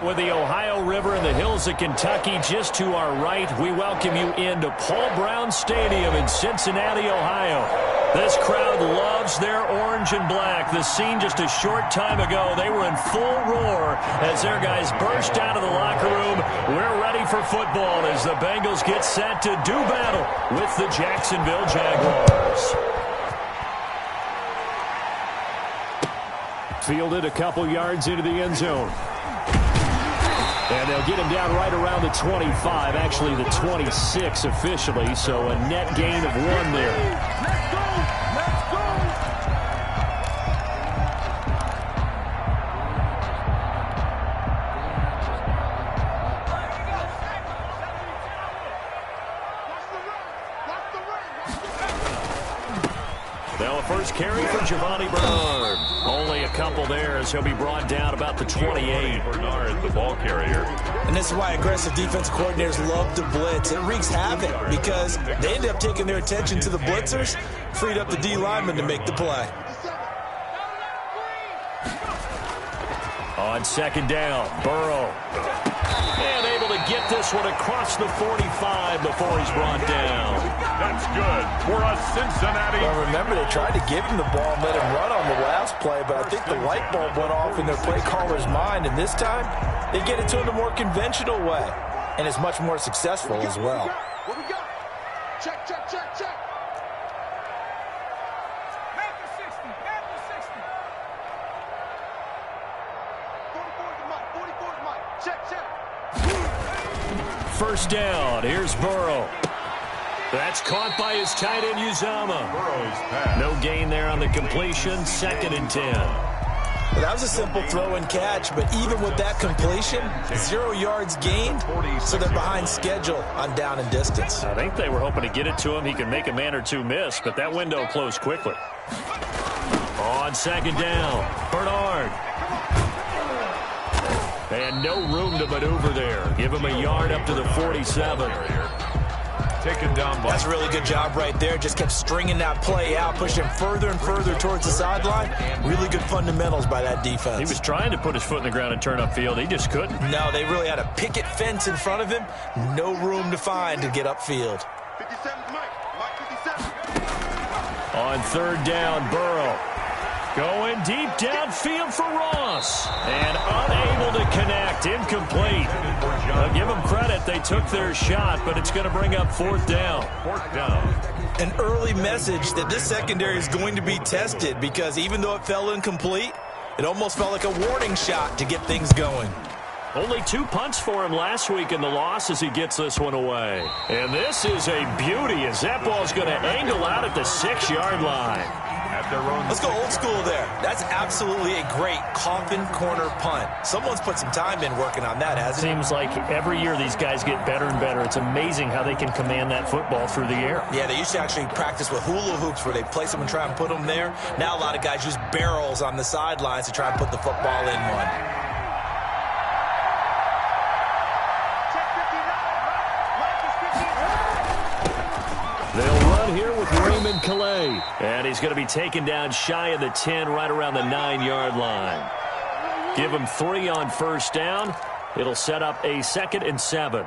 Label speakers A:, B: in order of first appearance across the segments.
A: With the Ohio River and the hills of Kentucky just to our right, we welcome you into Paul Brown Stadium in Cincinnati, Ohio. This crowd loves their orange and black. The scene just a short time ago, they were in full roar as their guys burst out of the locker room. We're ready for football as the Bengals get set to do battle with the Jacksonville Jaguars. Fielded a couple yards into the end zone. And they'll get him down right around the 25, actually the 26 officially, so a net gain of 1 there.
B: Let's go! Let's go!
A: Now a first carry for Giovanni Bernard. Only a couple there as he'll be brought down about the 28.
C: Bernard, the ball carrier.
D: And this is why aggressive defensive coordinators love to blitz. It wreaks havoc because they end up taking their attention to the blitzers, freed up the D lineman to make the play.
A: On second down, Burrow. And able to get this one across the 45 before he's brought down.
C: That's good for us, Cincinnati.
E: Well, remember, they tried to give him the ball and let him run on the last play, but I think the light bulb went off in their play caller's mind, and this time they get it to him the more conventional way, and it's much more successful as well.
B: What we got? Check, check, check, check. Back to 60, back to 60. 44 is the mic, 44 is the mic. Check, check.
A: First down, here's Burrow. That's caught by his tight end, Uzama.
C: Burrow's pass.
A: No gain there on the completion, 2nd and 10.
D: Well, that was a simple throw and catch, but even with that completion, 0 yards gained, so they're behind schedule on down and distance.
A: I think they were hoping to get it to him. He could make a man or two miss, but that window closed quickly. On second down, Bernard. And no room to maneuver there. Give him a yard up to the 47.
C: Taken down by.
D: That's a really good job right there. Just kept stringing that play out, pushing him further and further towards the sideline. Really good fundamentals by that defense.
A: He was trying to put his foot in the ground and turn upfield. He just couldn't.
D: No, they really had a picket fence in front of him. No room to find to get upfield.
B: 57's Mike. Mike 57.
A: On third down, Burrow. Going deep downfield for Ross. And unable to connect. Incomplete. I'll give them credit. They took their shot, but it's going to bring up 4th down.
C: 4th down.
D: An early message that this secondary is going to be tested because even though it fell incomplete, it almost felt like a warning shot to get things going.
A: Only 2 punts for him last week in the loss as he gets this one away. And this is a beauty as that ball's going to angle out at the 6-yard line.
C: At their own.
D: Let's go old school there. That's absolutely a great coffin corner punt. Someone's put some time in working on that, hasn't it?
A: Seems like every year these guys get better and better. It's amazing how they can command that football through the air.
D: Yeah, they used to actually practice with hula hoops where they place them and try and put them there. Now a lot of guys use barrels on the sidelines to try and put the football in one.
A: They'll run here with Raymond Calais. And he's going to be taken down shy of the 10, right around the 9-yard line. Give him 3 on first down. It'll set up a 2nd and 7.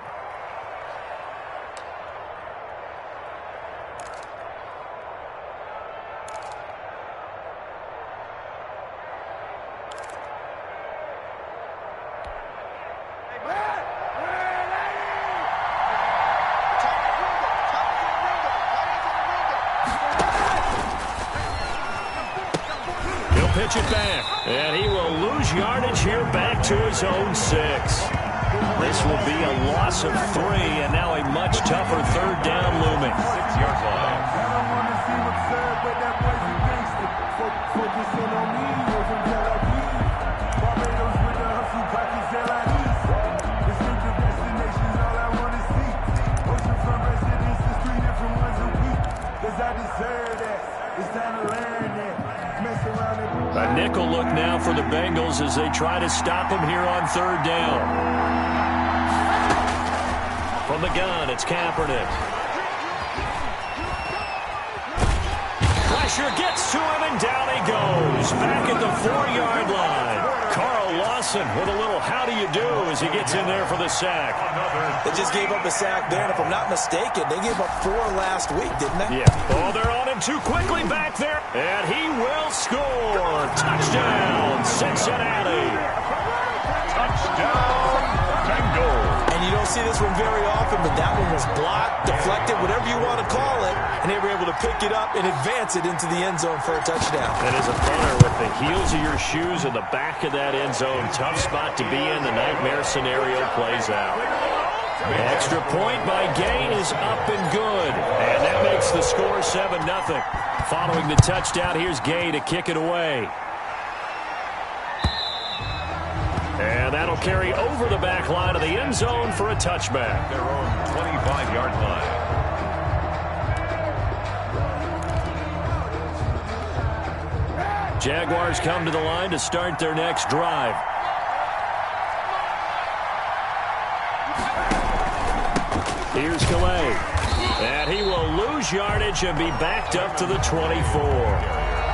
A: Pitch it back, and he will lose yardage here back to his own 6. This will be a loss of 3, and now a much tougher 3rd down looming.
C: 6-yard line.
B: I don't want to seem absurd, but that boy's a gangster. Focusing on me, wasn't Tel Aviv. Barbados with the hustle, pockets Tel Aviv. Distinctive destinations, all I want to see. Oceanfront residents, the 3 different ones a week. Cause I deserve that. It's time to learn that. Mess around and
A: A nickel look now for the Bengals as they try to stop him here on 3rd down. From the gun, it's Kaepernick. Pressure gets to him, and down he goes. Back at the 4-yard line. Carl Lawson Wilson with a little how do you do as he gets in there for the sack.
D: They just gave up a sack there, and if I'm not mistaken, they gave up 4 last week, didn't they?
A: Yeah. Oh, they're on him too quickly back there, and he will score. Touchdown, Cincinnati.
C: Touchdown, Bengals.
D: And you don't see this one very often, but that one was blocked, deflected, whatever you want to call it, and they were able to pick it up and advance it into the end zone for a touchdown.
A: That is a punter with the heels of your shoes in the back of that end zone. Tough spot to be in. The nightmare scenario plays out. Extra point by Gay is up and good. And that makes the score 7-0. Following the touchdown, here's Gay to kick it away. And that'll carry over the back line of the end zone for a touchback.
C: Their own 25-yard line.
A: Jaguars come to the line to start their next drive. Here's Calais. And he will lose yardage and be backed up to the 24.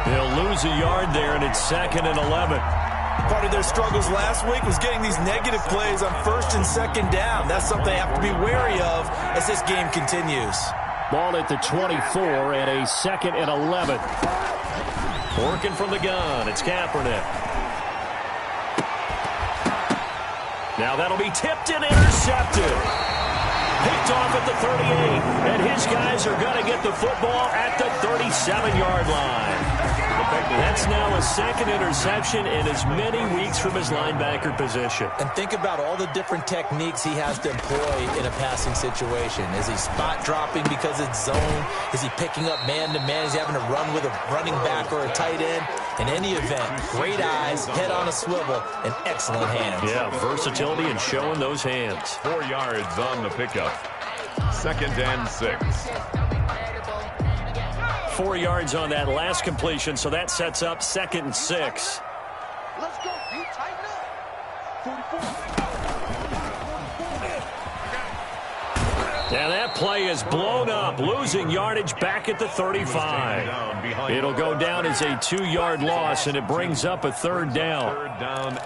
A: He'll lose a yard there, and it's 2nd and 11.
D: Part of their struggles last week was getting these negative plays on 1st and 2nd down. That's something they have to be wary of as this game continues.
A: Ball at the 24 and a 2nd and 11. Working from the gun, it's Kaepernick. Now that'll be tipped and intercepted. Picked off at the 38, and his guys are going to get the football at the 37-yard line. That's now a 2nd interception in as many weeks from his linebacker position.
D: And think about all the different techniques he has to employ in a passing situation. Is he spot dropping because it's zone? Is he picking up man-to-man? Is he having to run with a running back or a tight end? In any event, great eyes, head on a swivel, and excellent hands.
A: Yeah, versatility and showing those hands.
C: 4 yards on the pickup. 2nd and 6.
A: 4 yards on that last completion, so that sets up 2nd and 6.
B: Let's go. You tighten up. 44.
A: Now that play is blown up, losing yardage back at the 35. It'll go down as a 2-yard loss, and it brings up a 3rd down.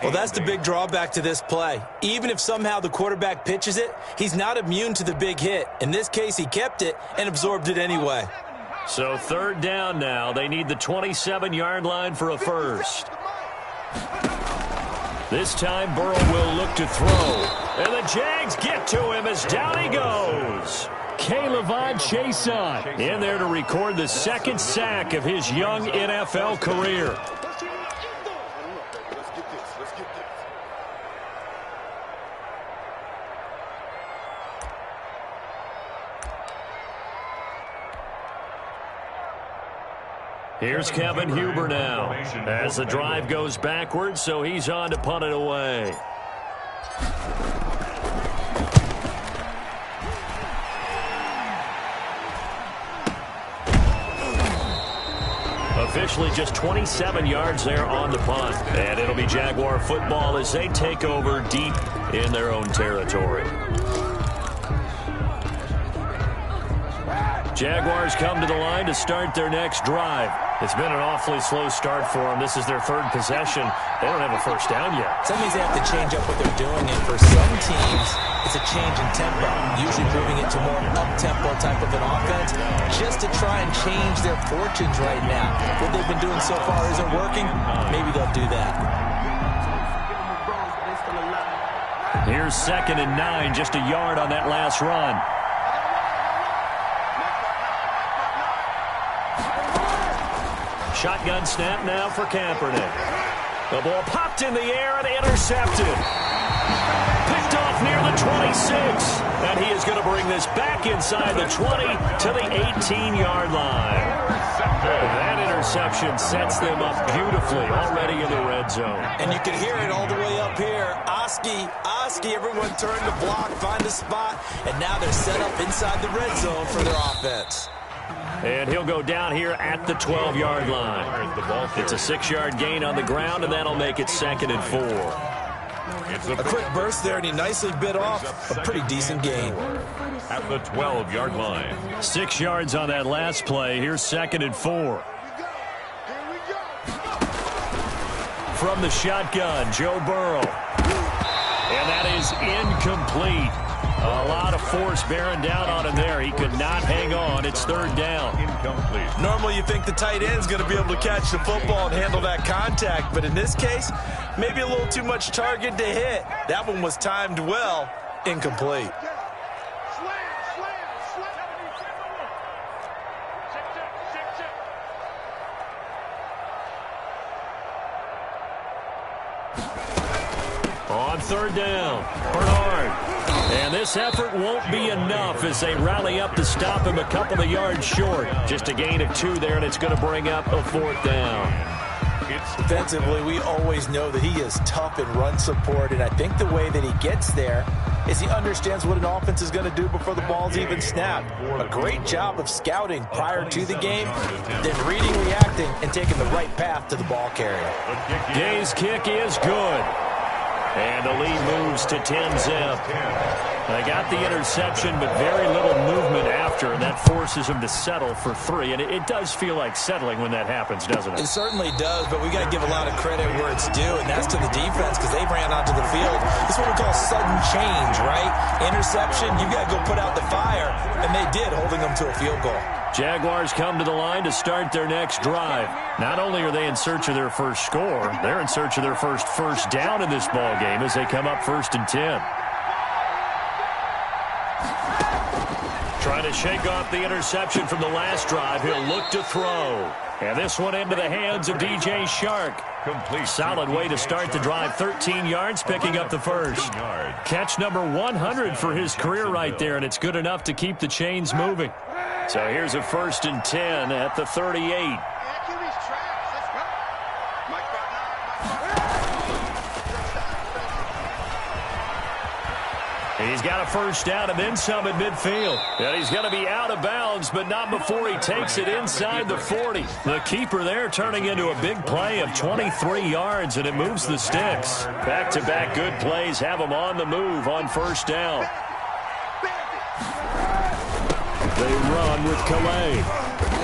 D: Well, that's the big drawback to this play. Even if somehow the quarterback pitches it, he's not immune to the big hit. In this case, he kept it and absorbed it anyway.
A: So 3rd down now. They need the 27-yard line for a first. This time, Burrow will look to throw. And the Jags get to him as down he goes. K'Lavon Chaisson in there to record the 2nd sack of his young NFL career. Here's Kevin Huber now as the drive goes backwards, so he's on to punt it away. Officially just 27 yards there on the punt. And it'll be Jaguar football as they take over deep in their own territory. Jaguars come to the line to start their next drive. It's been an awfully slow start for them. This is their 3rd possession. They don't have a first down yet.
D: That means they have to change up what they're doing, and for some teams, it's a change in tempo, usually moving it to more up-tempo type of an offense, just to try and change their fortunes right now. What they've been doing so far isn't working. Maybe they'll do that.
A: Here's 2nd and 9, just a yard on that last run. Shotgun snap now for Kaepernick. The ball popped in the air and intercepted. Picked off near the 26. And he is going to bring this back inside the 20 to the 18-yard line. That interception sets them up beautifully already in the red zone.
D: And you can hear it all the way up here. Oski, everyone turned to block, find a spot, and now they're set up inside the red zone for their offense.
A: And he'll go down here at the 12-yard line. It's a 6-yard gain on the ground, and that'll make it 2nd and 4.
D: A quick burst there, and he nicely bit off a pretty decent gain.
C: At the 12-yard line.
A: 6 yards on that last play. Here's 2nd and 4. from the shotgun, Joe Burrow. And that is incomplete. A lot of force bearing down on him there. He could not hang on. It's third down.
C: Incomplete.
E: Normally you think the tight end's going to be able to catch the football and handle that contact, but in this case, maybe a little too much target to hit. That one was timed well. Incomplete.
A: On third down, Bernard. And this effort won't be enough as they rally up to stop him a couple of yards short. Just a gain of 2 there, and it's going to bring up a fourth down.
E: Defensively, we always know that he is tough in run support, and I think the way that he gets there is he understands what an offense is going to do before the ball's even snapped. A great job of scouting prior to the game, then reading, reacting, and taking the right path to the ball carrier.
A: Gay's kick is good. And the lead moves to 10-zip. They got the interception, but very little movement after, and that forces them to settle for 3. And it does feel like settling when that happens, doesn't it?
E: It certainly does, but we got to give a lot of credit where it's due, and that's to the defense because they ran onto the field. This is what we call sudden change, right? Interception, you got to go put out the fire, and they did, holding them to a field goal.
A: Jaguars come to the line to start their next drive. Not only are they in search of their first score, they're in search of their first down in this ball game as they come up 1st and 10. Trying to shake off the interception from the last drive. He'll look to throw. And this one into the hands of DJ Shark.
C: Complete.
A: Solid way to start the drive. 13 yards, picking up the first. Catch number 100 for his career right there, and it's good enough to keep the chains moving. So here's a 1st and 10 at the 38. He's got a first down and then some at midfield. And he's going to be out of bounds, but not before he takes it inside the 40. The keeper there turning into a big play of 23 yards, and it moves the sticks. Back-to-back good plays have him on the move on first down. They run with Calais.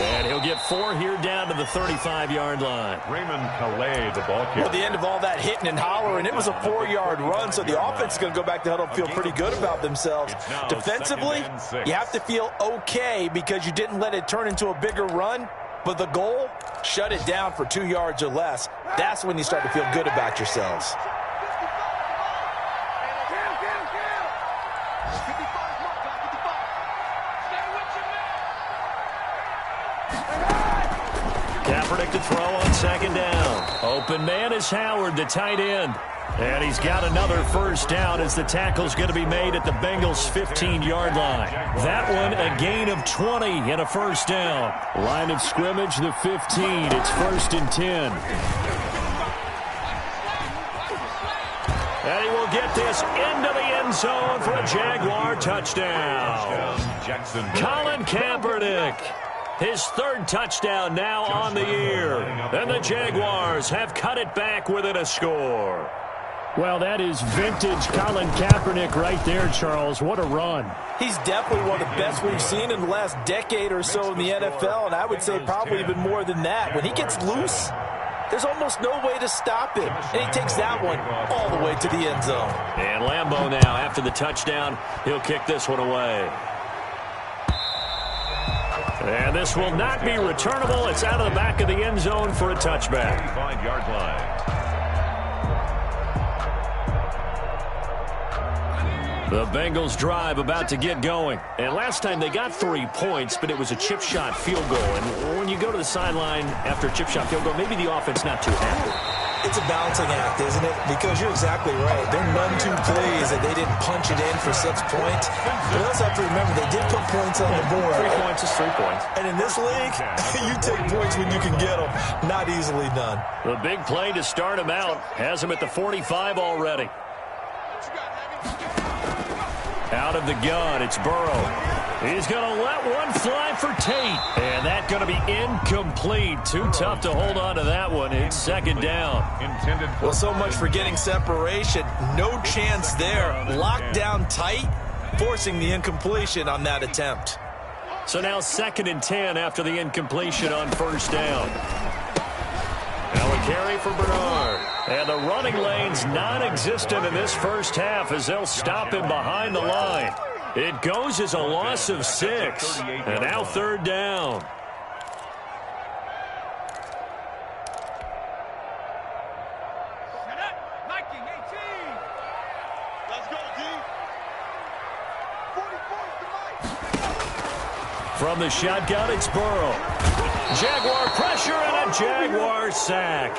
A: And he'll get 4 here down to the 35-yard line.
C: Raymond Calais, the ball kicker.
E: Well, the end of all that hitting and hollering, it was a 4-yard run, so the offense is going to go back to huddle and feel pretty good about themselves. Defensively, you have to feel okay because you didn't let it turn into a bigger run, but the goal, shut it down for 2 yards or less. That's when you start to feel good about yourselves.
A: Kaepernick to throw on second down. Open man is Howard, the tight end. And he's got another first down as the tackle's going to be made at the Bengals' 15-yard line. That one a gain of 20 and a first down. Line of scrimmage, the 15. It's 1st and 10. And he will get this into the end zone for a Jaguar touchdown. Colin Kaepernick. His 3rd touchdown now on the year. And the Jaguars have cut it back within a score. Well, that is vintage Colin Kaepernick right there, Charles. What a run.
E: He's definitely one of the best we've seen in the last decade or so in the NFL, and I would say probably even more than that. When he gets loose, there's almost no way to stop him. And he takes that one all the way to the end zone.
A: And Lambeau now, after the touchdown, he'll kick this one away. And this will not be returnable. It's out of the back of the end zone for a touchback.
C: 5-yard line.
A: The Bengals drive about to get going. And last time they got 3 points, but it was a chip shot field goal. And when you go to the sideline after a chip shot field goal, maybe the offense not too happy.
E: It's a balancing act, isn't it? Because you're exactly right. They're none too pleased that they didn't punch it in for 6 points. But you also have to remember they did put points on the board.
A: 3 points is 3 points.
E: And in this league, you take points when you can get them. Not easily done.
A: The big play to start him out has him at the 45 already. Out of the gun, it's Burrow. He's going to let one fly for Tate. And that's going to be incomplete. Too tough to hold on to that one. It's 2nd down.
E: Well, so much for getting separation. No chance there. Locked down tight, forcing the incompletion on that attempt.
A: So now 2nd and 10 after the incompletion on first down. Now a carry for Bernard. And the running lane's non-existent in this first half as they'll stop him behind the line. It goes as a loss of 6. And now third down. From the shotgun, it's Burrow. Jaguar pressure and a Jaguar sack.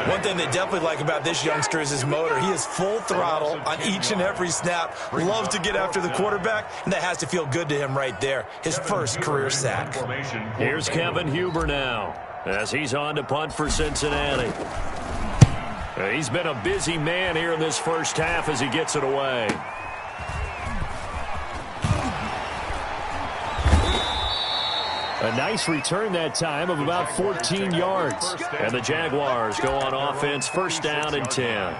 E: One thing they definitely like about this youngster is his motor. He is full throttle on each and every snap. Loves to get after the quarterback, and that has to feel good to him right there. His first career sack.
A: Here's Kevin Huber now as he's on to punt for Cincinnati. He's been a busy man here in this first half as he gets it away. A nice return that time of about 14 yards. And the Jaguars go on offense, first down and 10.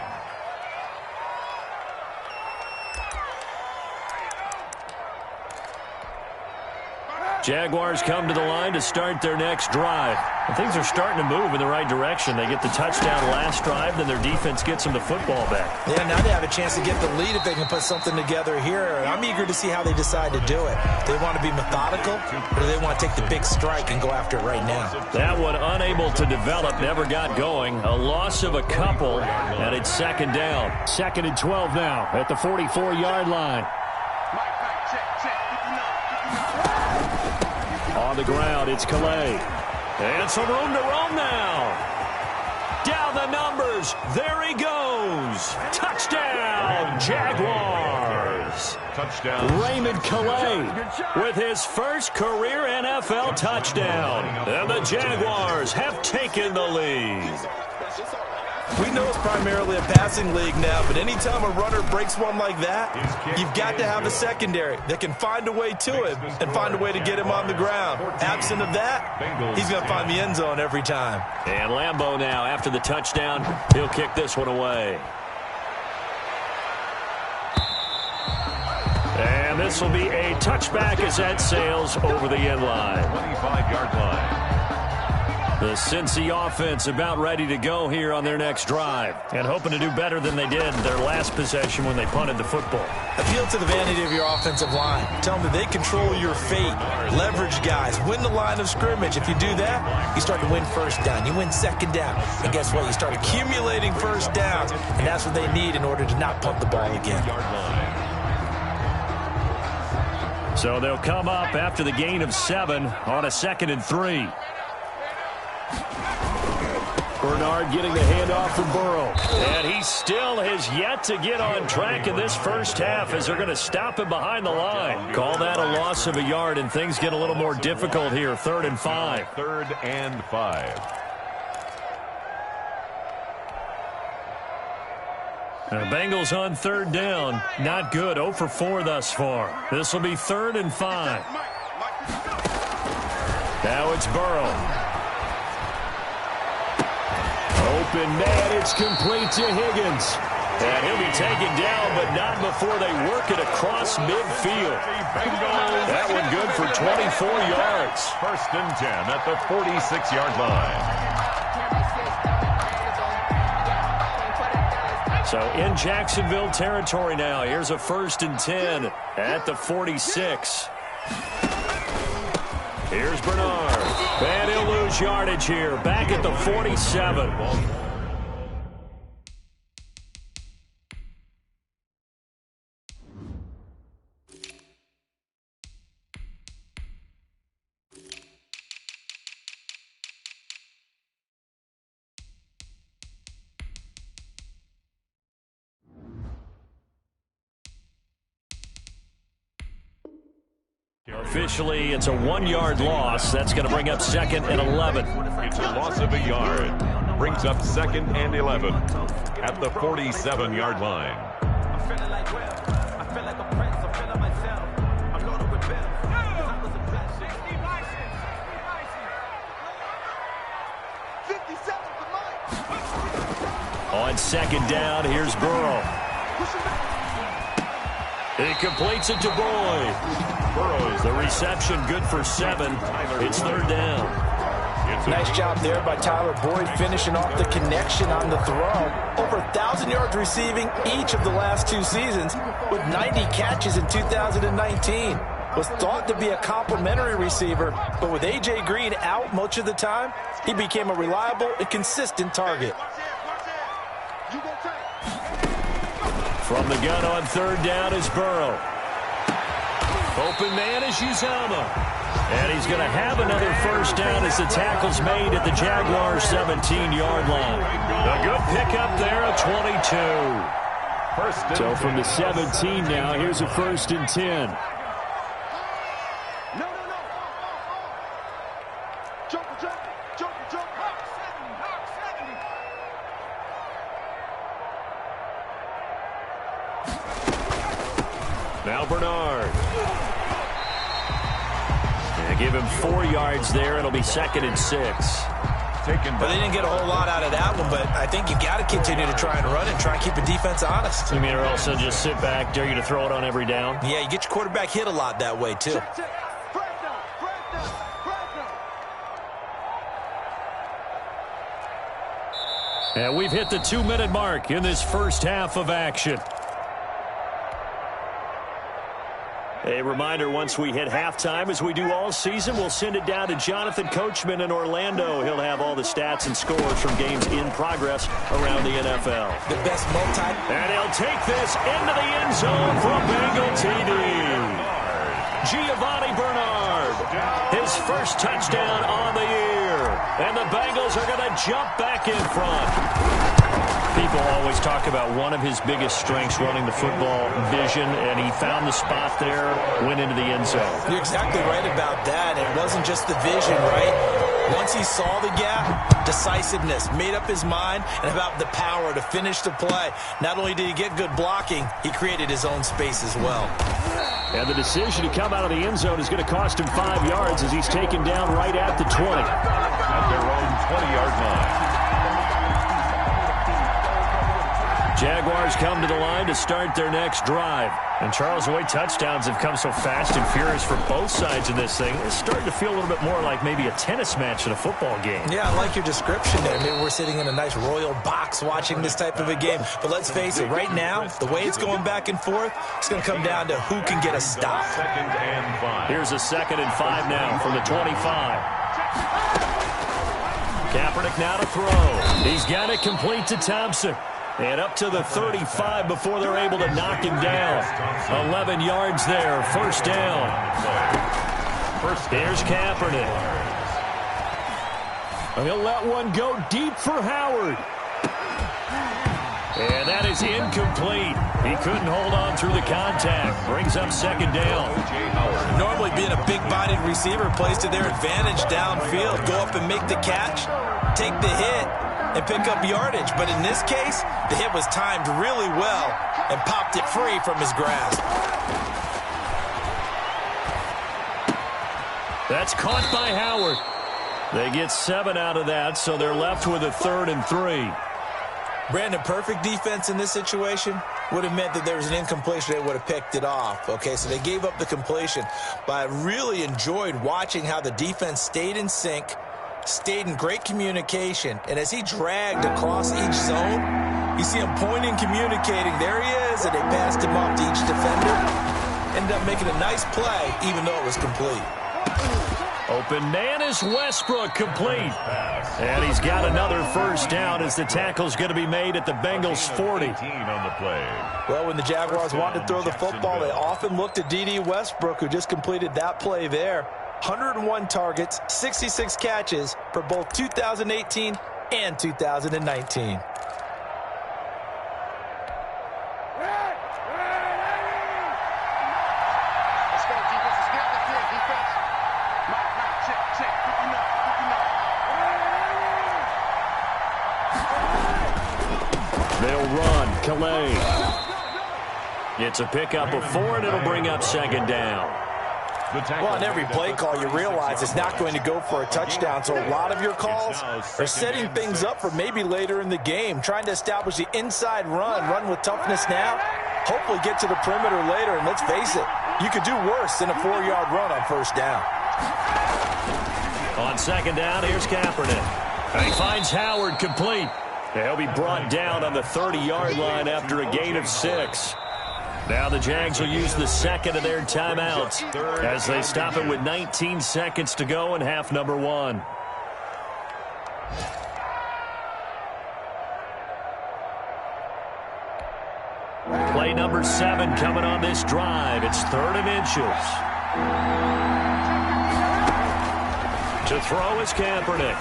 A: Jaguars come to the line to start their next drive. And things are starting to move in the right direction. They get the touchdown last drive, then their defense gets them the football back.
E: Yeah, now they have a chance to get the lead if they can put something together here. I'm eager to see how they decide to do it. They want to be methodical, or do they want to take the big strike and go after it right now?
A: That one unable to develop, never got going. A loss of a couple, and it's second down. Second and 12 now at the 44-yard line. On the ground, it's Calais. And some room to roam now. Down the numbers. There he goes. Touchdown, Jaguars.
C: Touchdown.
A: Raymond Calais with his first career NFL touchdown. And the Jaguars have taken the lead.
E: We know it's primarily a passing league now, but anytime a runner breaks one like that, you've got to have a secondary that can find a way to him and find a way to get him on the ground. Absent of that, he's going to find the end zone every time.
A: And Lambeau now, after the touchdown, he'll kick this one away. And this will be a touchback as that sails over the end line.
C: 25-yard line.
A: The Cincy offense about ready to go here on their next drive and hoping to do better than they did their last possession when they punted the football.
E: Appeal to the vanity of your offensive line. Tell them that they control your fate. Leverage guys. Win the line of scrimmage. If you do that, you start to win first down. You win second down. And guess what? You start accumulating first downs. And that's what they need in order to not punt the ball again.
A: So they'll come up after the gain of 7 on a 2nd and 3. Bernard getting the handoff from Burrow. And he still has yet to get on track in this first half as they're going to stop him behind the line. Call that a loss of a yard, and things get a little more difficult here. 3rd and 5.
C: 3rd and 5.
A: The Bengals on 3rd down. Not good. 0 for 4 thus far. This will be 3rd and 5. Now it's Burrow. Open man, it's complete to Higgins. And he'll be taken down, but not before they work it across midfield. That one good for 24 yards.
C: 1st and 10 at the 46-yard line.
A: So in Jacksonville territory now. Here's a 1st and 10 at the 46. Here's Bernard. And he'll lose yardage here. Back at the 47. Officially, it's a 1-yard loss. That's going to bring up 2nd and 11.
C: It's a loss of a yard. Brings up 2nd and 11 at the 47-yard line.
A: On 2nd down, here's Burrow. He completes it to Boyd. Burrows, the reception good for 7. It's 3rd down.
E: Nice job there by Tyler Boyd, finishing off the connection on the throw. Over 1,000 yards receiving each of the last 2 seasons, with 90 catches in 2019. Was thought to be a complimentary receiver, but with A.J. Green out much of the time, he became a reliable and consistent target.
A: From the gun on 3rd down is Burrow. Open man is Uzomah. And he's going to have another 1st down as the tackle's made at the Jaguars' 17-yard line. A good pickup there at 22. So from the 17 now, here's a 1st and 10. Now Bernard. And give him 4 yards there. It'll be 2nd and 6.
D: But they didn't get a whole lot out of that one, but I think you got to continue to try and run and try and keep the defense honest.
A: You mean or also just sit back, dare you to throw it on every down?
D: Yeah, you get your quarterback hit a lot that way, too.
A: And we've hit the 2-minute mark in this first half of action. A reminder, once we hit halftime, as we do all season, we'll send it down to Jonathan Coachman in Orlando. He'll have all the stats and scores from games in progress around the NFL.
D: The best
A: And he'll take this into the end zone for a Bengal TD. Giovanni Bernard, his first touchdown on the year. And the Bengals are going to jump back in front. People always talk about one of his biggest strengths, running the football, vision, and he found the spot there, went into the end zone.
D: You're exactly right about that. It wasn't just the vision, right? Once he saw the gap, decisiveness, made up his mind, and about the power to finish the play. Not only did he get good blocking, he created his own space as well.
A: And the decision to come out of the end zone is going to cost him 5 yards as he's taken down right at the 20.
C: At their own 20-yard line.
A: Jaguars come to the line to start their next drive. And Charles, the way touchdowns have come so fast and furious for both sides of this thing, it's starting to feel a little bit more like maybe a tennis match in a football game.
D: Yeah, I like your description there. Maybe we're sitting in a nice royal box watching this type of a game. But let's face it, right now, the way it's going back and forth, it's going to come down to who can get a stop.
C: 2nd and 5.
A: Here's a 2nd and 5 now from the 25. Kaepernick now to throw. He's got it complete to Thompson. And up to the 35 before they're able to knock him down. 11 yards there, 1st down. Here's Kaepernick. He'll let one go deep for Howard. And that is incomplete. He couldn't hold on through the contact. Brings up 2nd down.
D: Normally being a big-bodied receiver plays to their advantage downfield. Go up and make the catch, take the hit, and pick up yardage. But in this case, the hit was timed really well and popped it free from his grasp.
A: That's caught by Howard. They get 7 out of that, so they're left with a 3rd and 3.
D: Brandon, perfect defense in this situation would have meant that there was an incompletion. They would have picked it off. Okay, so they gave up the completion. But I really enjoyed watching how the defense stayed in sync, stayed in great communication, and as he dragged across each zone, you see him pointing, communicating. There he is, and they passed him off to each defender. Ended up making a nice play, even though it was complete.
A: Open man is Westbrook, complete. And he's got another 1st down as the tackle's going to be made at the Bengals' 40.
C: On the play.
E: Well, when the Jaguars wanted to throw the football, they often looked at D.D. Westbrook, who just completed that play there. 101 targets, 66 catches for both 2018 and 2019.
A: They'll run. Calais. It's a pickup of 4, and it'll bring up 2nd down.
E: Well, on every play call, you realize it's not going to go for a touchdown, so a lot of your calls are setting things up for maybe later in the game, trying to establish the inside run with toughness now, hopefully get to the perimeter later, and let's face it, you could do worse than a 4-yard run on 1st down.
A: On second down, here's Kaepernick. And he finds Howard complete. He'll be brought down on the 30-yard line after a gain of 6. Now the Jags will use the second of their timeouts as they stop it with 19 seconds to go in half number 1. Play number 7 coming on this drive. It's 3rd and inches. To throw is Kaepernick.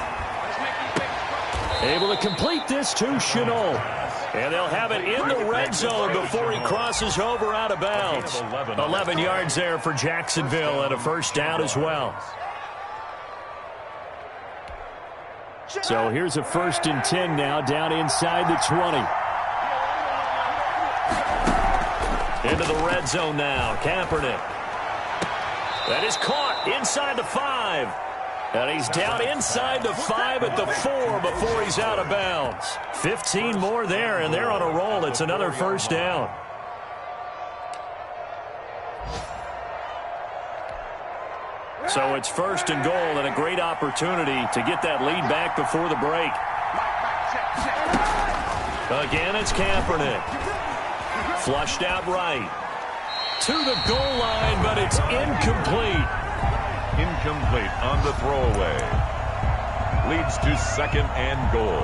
A: Able to complete this to Chenault. And they'll have it in the red zone before he crosses over out of bounds. 11 yards there for Jacksonville and a first down as well. So here's a 1st and 10 now down inside the 20. Into the red zone now. Kaepernick. That is caught inside the 5. And he's down inside the 5 at the 4 before he's out of bounds. 15 more there, and they're on a roll. It's another first down. So it's 1st and goal and a great opportunity to get that lead back before the break. Again, it's Kaepernick. Flushed out right. To the goal line, but it's incomplete.
C: Incomplete on the throwaway. Leads to 2nd and goal.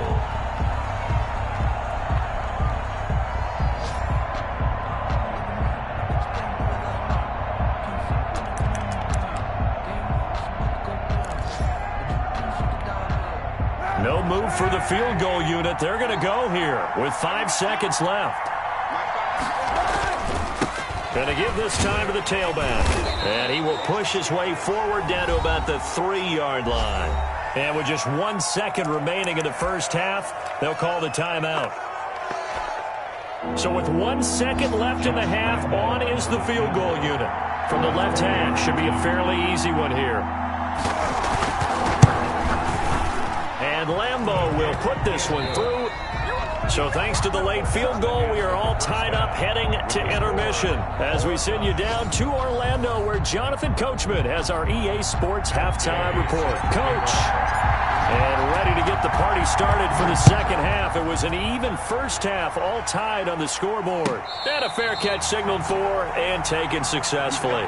A: No move for the field goal unit. They're going to go here with 5 seconds left. Going to give this time to the tailback. And he will push his way forward down to about the 3-yard line. And with just 1 second remaining in the first half, they'll call the timeout. So with 1 second left in the half, on is the field goal unit. From the left hash, should be a fairly easy one here. And Lambeau will put this one through. So thanks to the late field goal, we are all tied up heading to intermission as we send you down to Orlando where Jonathan Coachman has our EA Sports halftime report. Coach, and ready to get the party started for the second half. It was an even first half, all tied on the scoreboard. And a fair catch signaled for and taken successfully.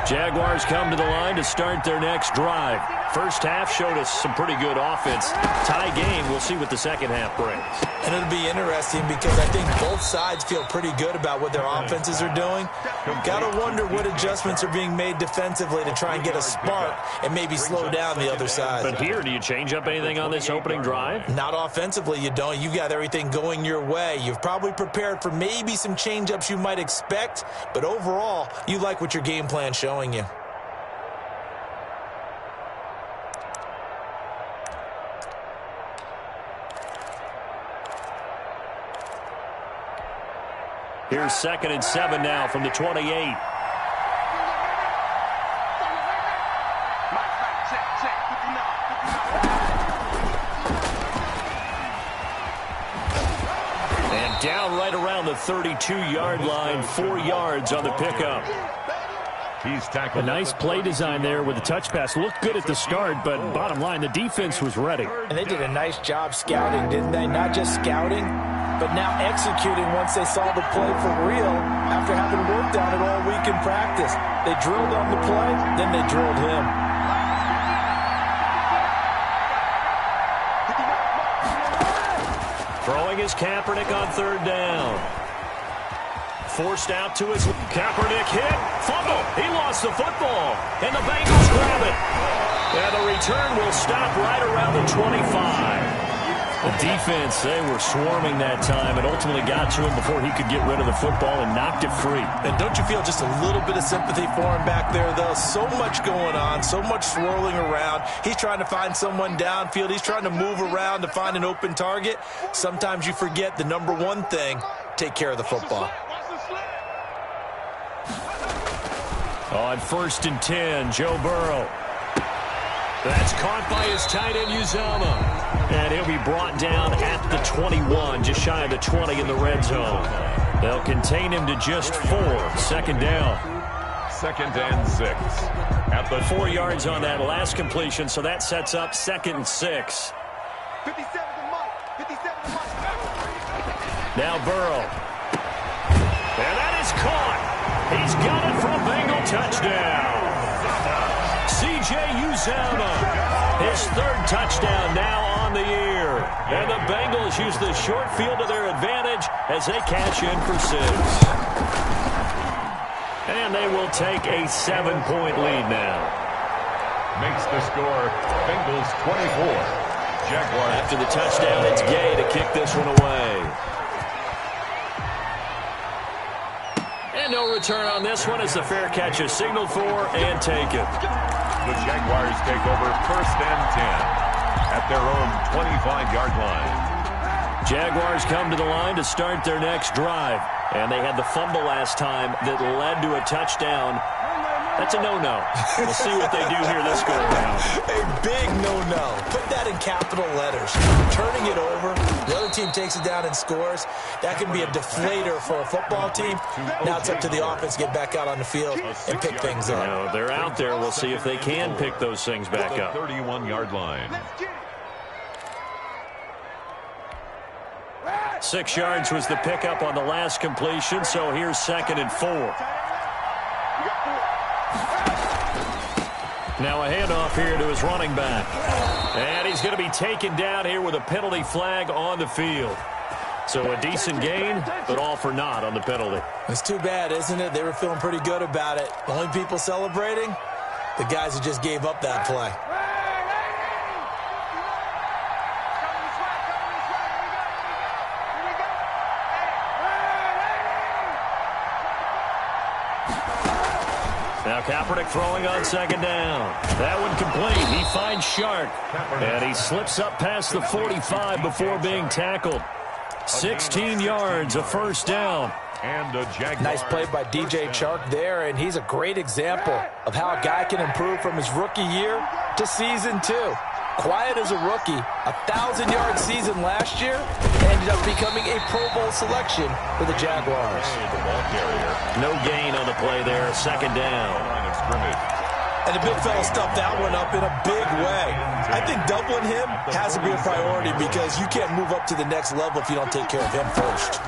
A: Jaguars come to the line to start their next drive. First half showed us some pretty good offense. Tie game. We'll see what the second half brings.
D: And it'll be interesting because I think both sides feel pretty good about what their offenses are doing. Got to wonder what adjustments are being made defensively to try and get a spark and maybe slow down the other side.
A: But here, do you change up anything on this opening drive?
D: Not offensively, you don't. You've got everything going your way. You've probably prepared for maybe some change-ups you might expect, but overall, you like what your game plan's showing you.
A: Here's 2nd and 7 now from the 28. And down right around the 32-yard line, 4 yards on the pickup.
C: He's tackled.
A: A nice play design there with the touch pass. Looked good at the start, but bottom line, the defense was ready.
E: And they did a nice job scouting, didn't they? Not just scouting, but now executing once they saw the play for real after having worked on it all week in practice. They drilled on the play, then they drilled him.
A: Throwing is Kaepernick on 3rd down. Forced out to his Kaepernick hit. Fumble. He lost the football. And the Bengals grab it. And the return will stop right around the 25. The defense, they were swarming that time and ultimately got to him before he could get rid of the football and knocked it free.
D: And don't you feel just a little bit of sympathy for him back there, though? So much going on, so much swirling around. He's trying to find someone downfield. He's trying to move around to find an open target. Sometimes you forget the number one thing, take care of the football.
A: On 1st and 10, Joe Burrow. That's caught by his tight end, Uzama. And he'll be brought down at the 21, just shy of the 20 in the red zone. They'll contain him to just 4. Second down.
C: 2nd and 6. At the
A: 4 yards on that last completion, so that sets up 2nd and 6.
B: 57 to Mike. 57 to Mike.
A: Now Burrow. And that is caught. He's got it for a Bengal touchdown. C.J. Uzomah, his 3rd touchdown now on the year. And the Bengals use the short field to their advantage as they cash in for 6. And they will take a 7-point lead now.
C: makes the score Bengals 24. Jaguars.
A: After the touchdown, it's Gay to kick this one away. And no return on this one as the fair catch is signaled for and taken.
C: The Jaguars take over 1st and 10 at their own 25-yard line.
A: Jaguars come to the line to start their next drive. And they had the fumble last time that led to a touchdown. That's a no-no. We'll see what they do here this go-around.
E: A big no-no. Put that in capital letters. Turning it over, the other team takes it down and scores. That can be a deflator for a football team. Now it's up to the offense to get back out on the field and pick things up.
A: No, they're out there. We'll see if they can pick those things back up.
C: 31-yard line.
A: 6 yards was the pickup on the last completion, so here's 2nd and 4. Now a handoff here to his running back. And he's going to be taken down here with a penalty flag on the field. So a decent gain, but all for naught on the penalty.
E: It's too bad, isn't it? They were feeling pretty good about it. The only people celebrating, the guys who just gave up that play.
A: Now Kaepernick throwing on 2nd down. That one complete. He finds Shark. And he slips up past the 45 before being tackled. 16 yards, a 1st down.
C: And a Jaguar.
E: Nice play by DJ Chark there, and he's a great example of how a guy can improve from his rookie year to season 2. Quiet as a rookie, 1,000-yard season last year, ended up becoming a Pro Bowl selection for the Jaguars.
A: No gain on the play there, 2nd down.
E: And the big fella stuffed that one up in a big way. I think doubling him has to be a priority because you can't move up to the next level if you don't take care of him first.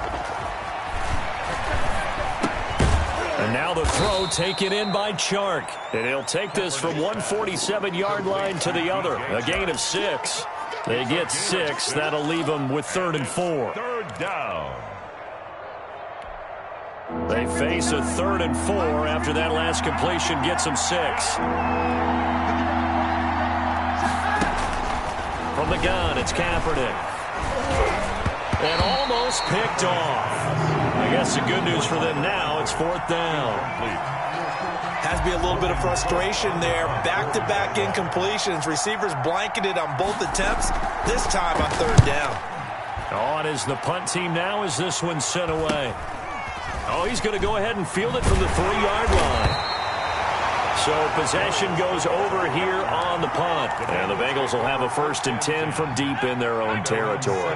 A: And now the throw taken in by Chark. And he'll take this from 147-yard line to the other. A gain of 6. They get 6. That'll leave them with 3rd and 4.
C: 3rd down.
A: They face a 3rd and 4 after that last completion gets them 6. From the gun, it's Kaepernick. And almost picked off. I guess the good news for them now, it's 4th down.
E: Has to be a little bit of frustration there. Back-to-back incompletions. Receivers blanketed on both attempts, this time on 3rd down.
A: On is the punt team now as this one's sent away. Oh, he's going to go ahead and field it from the 3-yard line. So possession goes over here on the punt. And the Bengals will have a 1st and 10 from deep in their own territory.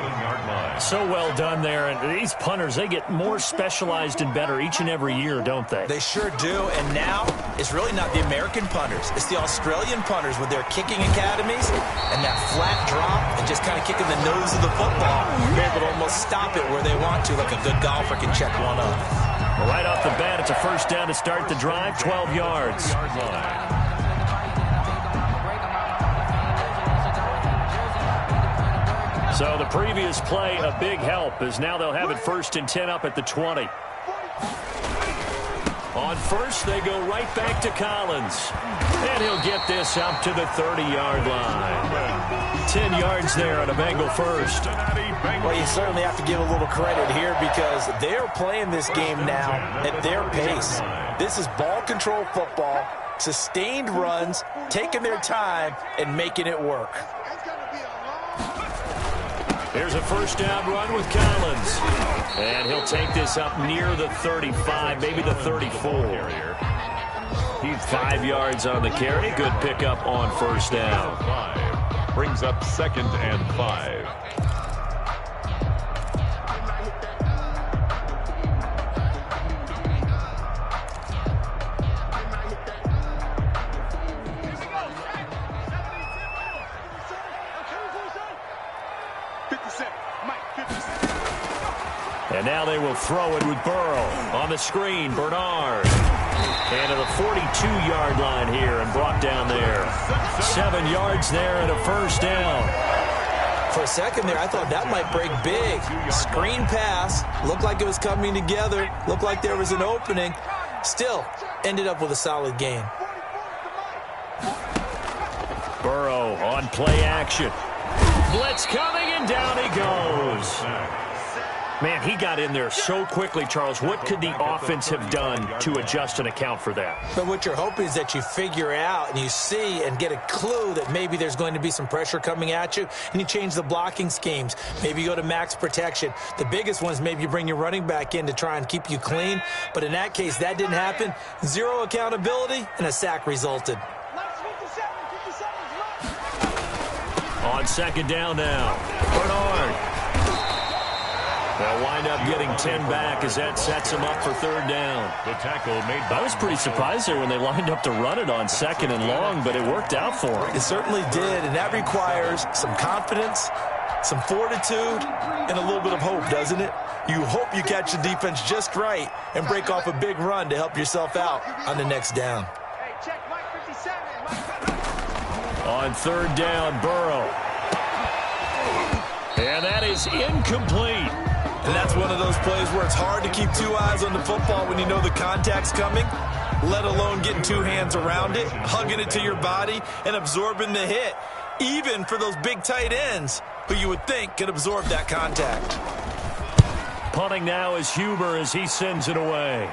A: So well done there. And these punters, they get more specialized and better each and every year, don't they?
E: They sure do. And now it's really not the American punters. It's the Australian punters with their kicking academies and that flat drop and just kind of kicking the nose of the football. They're able to almost stop it where they want to, like a good golfer can check one up.
A: Right off the bat, it's a 1st down to start the drive, 12 yards. So the previous play, a big help, as now they'll have it 1st and 10 up at the 20. On 1st, they go right back to Collins. And he'll get this up to the 30-yard line. 10 yards there on a Bengal 1st.
E: Well, you certainly have to give a little credit here because they're playing this game now at their pace. This is ball control football, sustained runs, taking their time, and making it work.
A: Here's a 1st down run with Collins. And he'll take this up near the 35, maybe the 34. He's 5 yards on the carry. Good pickup on 1st down.
C: Brings up 2nd and 5.
A: And now they will throw it with Burrow. On the screen, Bernard. And to the 42-yard line here and brought down there. 7 yards there and a first down.
D: For a second there, I thought that might break big. Screen pass. Looked like it was coming together. Looked like there was an opening. Still, ended up with a solid gain.
A: Burrow on play action. Blitz coming, and down he goes. Man, he got in there so quickly, Charles. What could the offense have done to adjust and account for that?
D: But what you're hoping is that you figure out and you see and get a clue that maybe there's going to be some pressure coming at you, and you change the blocking schemes. Maybe you go to max protection. The biggest one is maybe you bring your running back in to try and keep you clean. But in that case, that didn't happen. Zero accountability, and a sack resulted.
A: On 2nd down now, Bernard. They'll wind up getting 10 back as that sets them up for 3rd down.
C: The tackle made.
A: I was pretty surprised there when they lined up to run it on 2nd and long, but it worked out for them.
E: It certainly did, and that requires some confidence, some fortitude, and a little bit of hope, doesn't it? You hope you catch the defense just right and break off a big run to help yourself out on the next down.
A: On 3rd down, Burrow. And that is incomplete.
E: And that's one of those plays where it's hard to keep 2 eyes on the football when you know the contact's coming, let alone getting 2 hands around it, hugging it to your body, and absorbing the hit, even for those big tight ends who you would think could absorb that contact.
A: Punting now is Huber as he sends it away.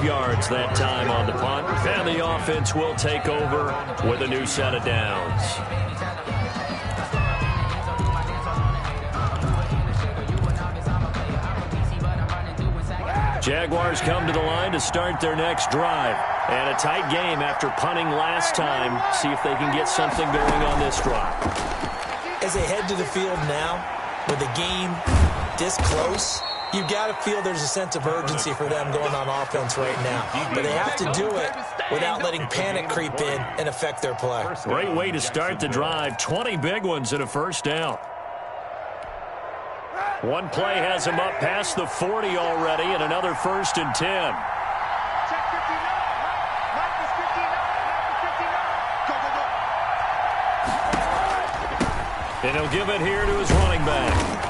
A: Yards that time on the punt, and the offense will take over with a new set of downs. Jaguars come to the line to start their next drive, and a tight game after punting last time. See if they can get something going on this drive.
D: As they head to the field now, with the game this close, you've got to feel there's a sense of urgency for them going on offense right now. But they have to do it without letting panic creep in and affect their play.
A: Great way to start the drive. 20 big ones and a first down. One play has him up past the 40 already, and another 1st and 10. And he'll give it here to his running back.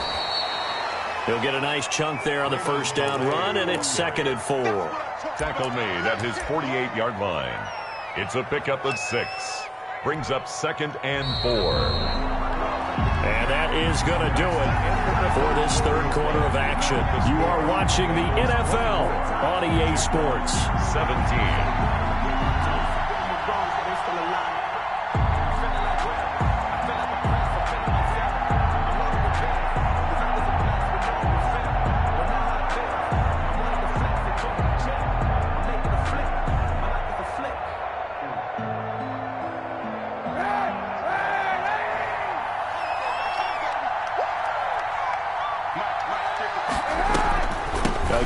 A: He'll get a nice chunk there on the first down run, and it's 2nd and 4.
C: Tackle made at his 48-yard line. It's a pickup of 6. Brings up 2nd and 4.
A: And that is going to do it for this 3rd quarter of action. You are watching the NFL on EA Sports.
C: 17.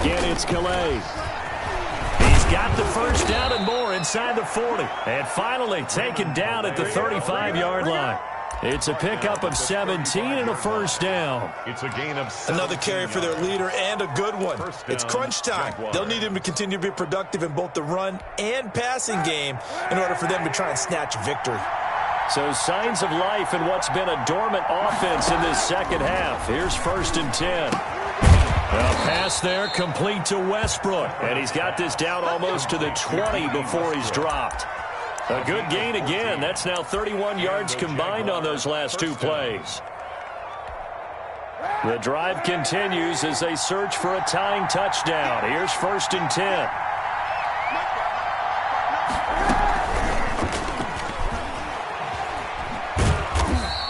A: Again, it's Calais. He's got the first down and more inside the 40. And finally taken down at the 35-yard line. It's a pickup of 17 and a first down.
C: It's a gain of 7.
E: Another carry for their leader and a good one. It's crunch time.
C: Jaguars.
E: They'll need him to continue to be productive in both the run and passing game in order for them to try and snatch victory.
A: So signs of life in what's been a dormant offense in this second half. Here's 1st and 10. A pass there complete to Westbrook. And he's got this down almost to the 20 before he's dropped. A good gain again. That's now 31 yards combined on those last 2 plays. The drive continues as they search for a tying touchdown. Here's 1st and 10.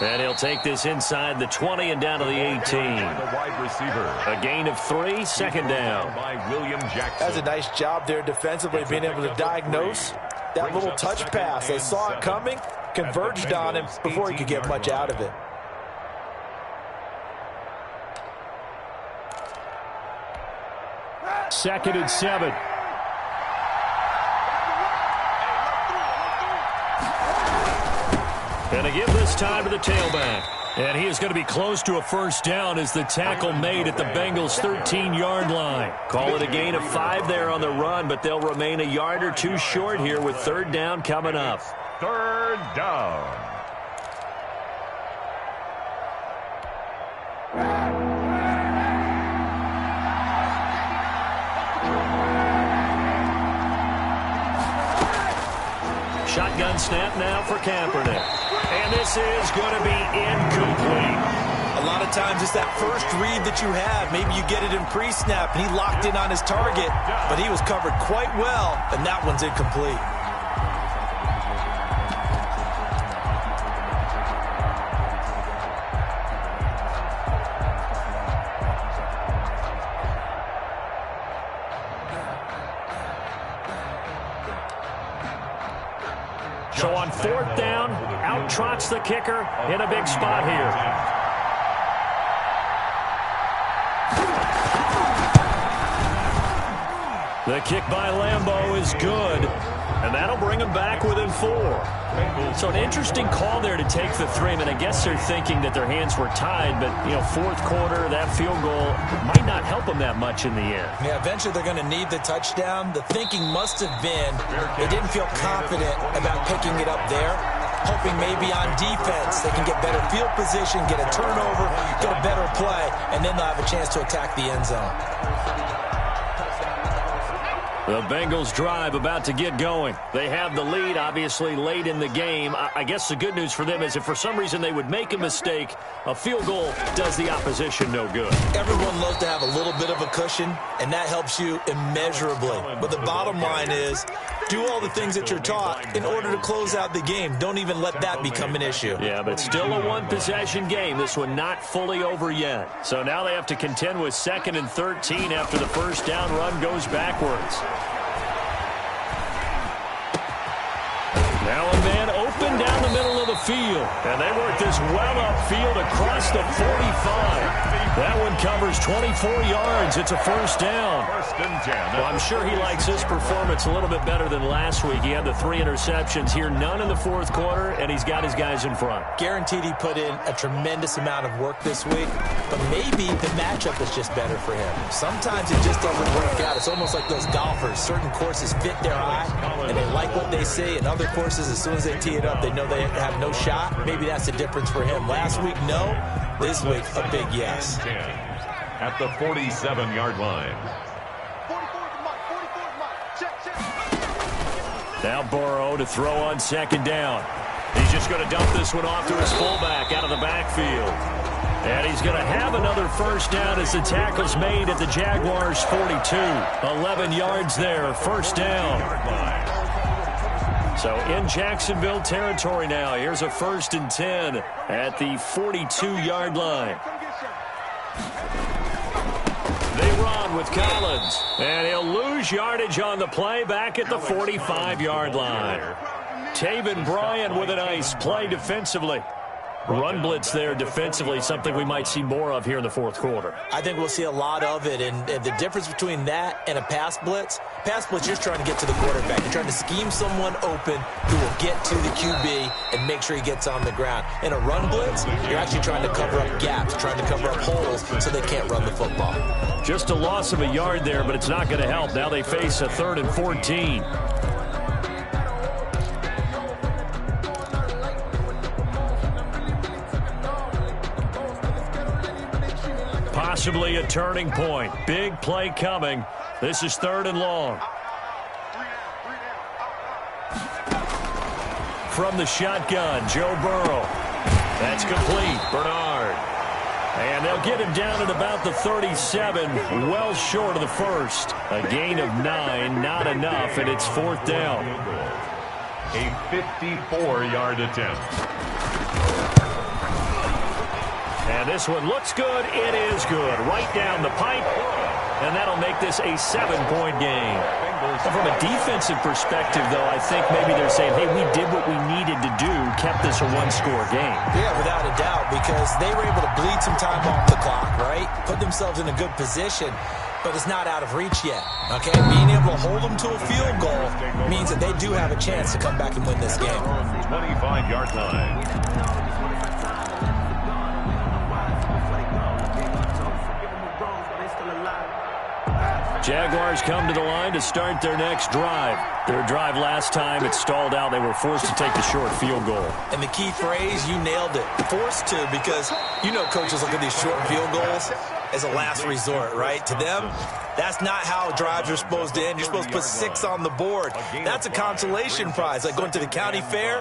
A: And he'll take this inside the 20 and down to the 18.
C: The wide receiver.
A: A gain of 3, second down.
C: By William Jackson.
E: That's a nice job there defensively, being able to diagnose that little touch pass. They saw it coming, converged on him before he could get much out of it.
A: Second and 7. And a give this time to the tailback. And he is going to be close to a first down as the tackle made at the Bengals' 13-yard line. Call it a gain of 5 there on the run, but they'll remain a yard or 2 short here with third down coming up.
C: Third down.
A: Shotgun snap now for Kaepernick. And this is going to be incomplete.
E: A lot of times it's that first read that you have. Maybe you get it in pre-snap, and he locked in on his target, but he was covered quite well, and that one's incomplete.
A: So on fourth down, out trots the kicker in a big spot here. The kick by Lambeau is good, and that'll bring him back within 4. So an interesting call there to take the 3. I mean, I guess they're thinking that their hands were tied, but, you know, fourth quarter, that field goal might not help them that much in the end.
E: Yeah, eventually they're going to need the touchdown. The thinking must have been they didn't feel confident about picking it up there, hoping maybe on defense they can get better field position, get a turnover, get a better play, and then they'll have a chance to attack the end zone.
A: The Bengals drive about to get going. They have the lead, obviously, late in the game. I guess the good news for them is if for some reason they would make a mistake, a field goal does the opposition no good.
E: Everyone loves to have a little bit of a cushion, and that helps you immeasurably. But the bottom line is, do all the things that you're taught in order to close out the game. Don't even let that become an issue.
A: Yeah, but still a one-possession game. This one not fully over yet. So now they have to contend with 2nd and 13 after the first down run goes backwards. Now a man open down the middle of the field. And they work this well upfield across the 45. That one covers 24 yards. It's a first down. Well, I'm sure he likes his performance a little bit better than last week. He had the 3 interceptions here, none in the fourth quarter, and he's got his guys in front.
E: Guaranteed he put in a tremendous amount of work this week, but maybe the matchup is just better for him. Sometimes it just doesn't work out. It's almost like those golfers. Certain courses fit their eye, and they like what they see, and other courses, as soon as they tee it up, they know they have no shot. Maybe that's the difference for him. Last week, no. This week, a big yes.
C: At the 47-yard line.
A: Now Burrow to throw on second down. He's just going to dump this one off to his fullback out of the backfield. And he's going to have another first down as the tackle's made at the Jaguars' 42. 11 yards there, first down. So in Jacksonville territory now. Here's a 1st and 10 at the 42-yard line. They run with Collins, and he'll lose yardage on the play back at the 45-yard line. Taven Bryan with a nice play defensively. Run blitz there defensively, something we might see more of here in the fourth quarter.
E: I think we'll see a lot of it, and the difference between that and a pass blitz, you're just trying to get to the quarterback. You're trying to scheme someone open who will get to the QB and make sure he gets on the ground. In a run blitz, you're actually trying to cover up gaps, trying to cover up holes so they can't run the football.
A: Just a loss of a yard there, but it's not going to help. Now they face a 3rd and 14. Possibly a turning point. Big play coming. This is 3rd and long. From the shotgun, Joe Burrow. That's complete. Bernard. And they'll get him down at about the 37, well short of the first. A gain of 9, not enough, and it's 4th down.
C: A 54-yard attempt.
A: And this one looks good. It is good. Right down the pipe. And that'll make this a 7-point game. From a defensive perspective, though, I think maybe they're saying, hey, we did what we needed to do, kept this a one-score game.
D: Yeah, without a doubt, because they were able to bleed some time off the clock, right? Put themselves in a good position, but it's not out of reach yet, okay? Being able to hold them to a field goal means that they do have a chance to come back and win this game.
C: 25-yard line.
A: Jaguars come to the line to start their next drive. Their drive last time, it stalled out. They were forced to take the short field goal.
D: And the key phrase, you nailed it. Forced to, because you know coaches look at these short field goals as a last resort, right? To them, that's not how drives are supposed to end. You're supposed to put 6 on the board. That's a consolation prize, like going to the county fair.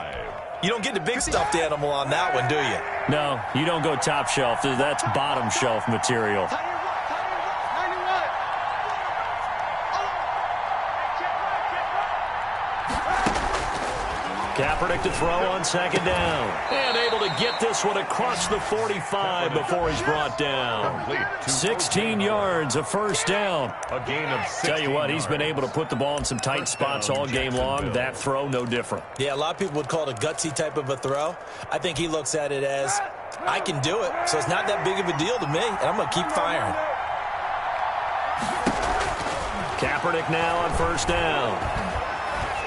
D: You don't get the big stuffed animal on that one, do you?
A: No, you don't go top shelf. That's bottom shelf material. Kaepernick to throw on second down. And able to get this one across the 45 before he's brought down. 16 yards, a first down.
C: A gain of 6.
A: Tell you what, he's been able to put the ball in some tight spots all game long. That throw, no different.
D: Yeah, a lot of people would call it a gutsy type of a throw. I think he looks at it as, I can do it, so it's not that big of a deal to me, and I'm going to keep firing.
A: Kaepernick now on first down.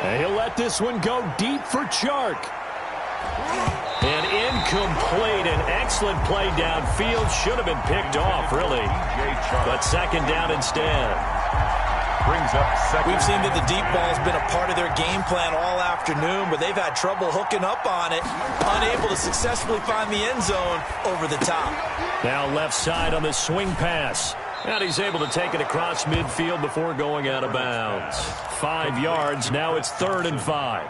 A: And he'll let this one go deep for Chark. And incomplete. An excellent play downfield. Should have been picked off, really. But second down instead.
C: Brings up second.
D: We've seen that the deep ball has been a part of their game plan all afternoon, but they've had trouble hooking up on it. Unable to successfully find the end zone over the top.
A: Now left side on the swing pass. And he's able to take it across midfield before going out of bounds. 5 yards. Now it's 3rd and 5.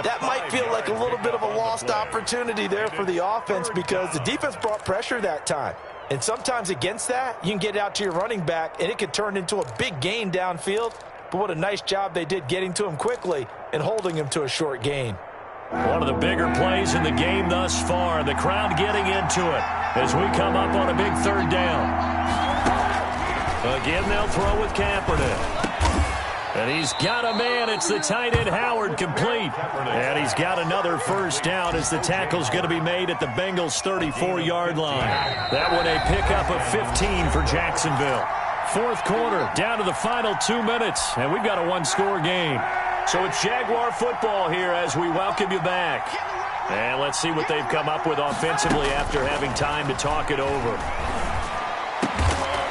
E: That might feel like a little bit of a lost opportunity there for the offense because the defense brought pressure that time. And sometimes against that, you can get out to your running back, and it could turn into a big gain downfield. But what a nice job they did getting to him quickly and holding him to a short gain.
A: One of the bigger plays in the game thus far. The crowd getting into it as we come up on a big 3rd down. Again, they'll throw with Kaepernick. And he's got a man. It's the tight end, Howard, complete. And he's got another first down as the tackle's going to be made at the Bengals' 34-yard line. That one a pickup of 15 for Jacksonville. 4th quarter, down to the final 2 minutes, and we've got a one-score game. So it's Jaguar football here as we welcome you back. And let's see what they've come up with offensively after having time to talk it over.